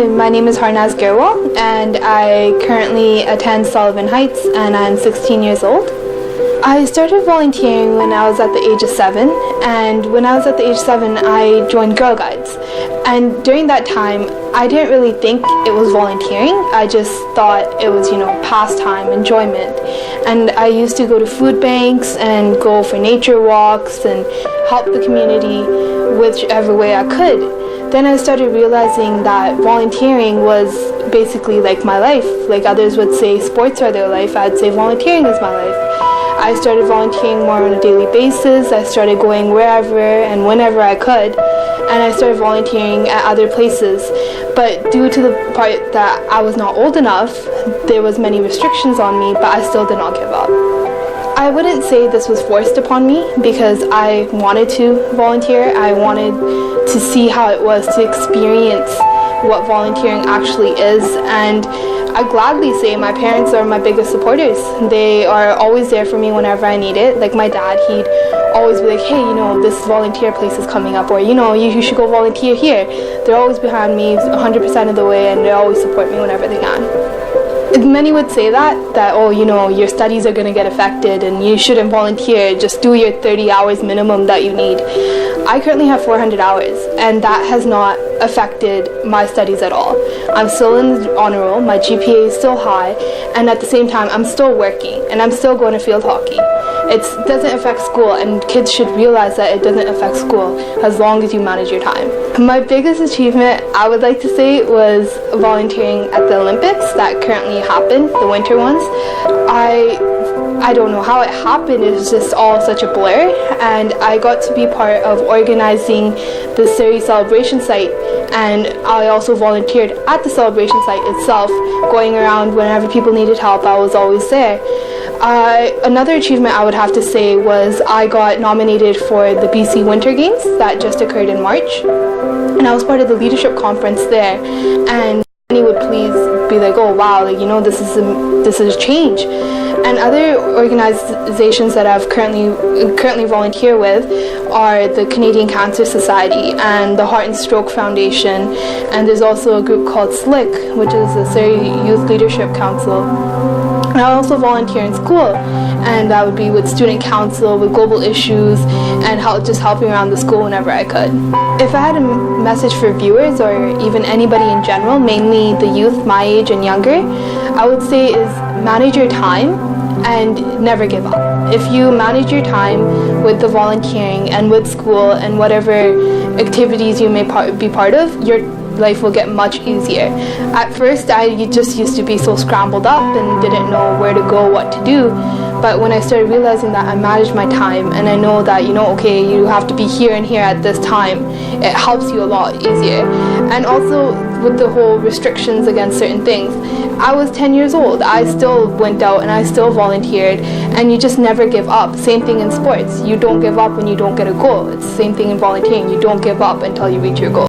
Hi, my name is Show-Harnaaz and I currently attend Sullivan Heights and I'm 16 years old. I started volunteering when I was at the age of 7, and when I was at the age of 7 I joined Girl Guides, and during that time I didn't really think it was volunteering. I just thought it was, pastime, enjoyment, and I used to go to food banks and go for nature walks and help the community whichever way I could. Then I started realizing that volunteering was basically like my life. Like others would say sports are their life, I'd say volunteering is my life. I started volunteering more on a daily basis. I started going wherever and whenever I could, and I started volunteering at other places. But due to the part that I was not old enough, there was many restrictions on me, but I still did not give up. I wouldn't say this was forced upon me because I wanted to volunteer. I wanted to see how it was to experience what volunteering actually is, and I gladly say my parents are my biggest supporters. They are always there for me whenever I need it. Like my dad, he'd always be like, hey, this volunteer place is coming up, or you should go volunteer here. They're always behind me 100% of the way, and they always support me whenever they can. Many would say that your studies are going to get affected and you shouldn't volunteer, just do your 30 hours minimum that you need. I currently have 400 hours, and that has not affected my studies at all. I'm still in the honor roll, my GPA is still high, and at the same time I'm still working and I'm still going to field hockey. It doesn't affect school, and kids should realize that it doesn't affect school as long as you manage your time. My biggest achievement, I would like to say, was volunteering at the Olympics that currently happened, the winter ones. I don't know how it happened, it was just all such a blur, and I got to be part of organizing the Surrey celebration site, and I also volunteered at the celebration site itself, going around whenever people needed help. I was always there. Another achievement I would have to say was I got nominated for the BC Winter Games that just occurred in March, and I was part of the leadership conference there, and many would please be like, oh wow, this is a change. And other organizations that I've currently volunteer with are the Canadian Cancer Society and the Heart and Stroke Foundation, and there's also a group called SLIC, which is the Surrey Youth Leadership Council. And I also volunteer in school, and that would be with student council, with global issues, and just helping around the school whenever I could. If I had a message for viewers or even anybody in general, mainly the youth my age and younger, I would say is manage your time and never give up. If you manage your time with the volunteering and with school and whatever activities you may be part of, your life will get much easier. At first I just used to be so scrambled up and didn't know where to go, what to do, but when I started realizing that I managed my time and I know that okay, you have to be here and here at this time, it helps you a lot easier. And also with the whole restrictions against certain things, I was 10 years old, I still went out and I still volunteered, and you just never give up. Same thing in sports, you don't give up when you don't get a goal. It's the same thing in volunteering, you don't give up until you reach your goal.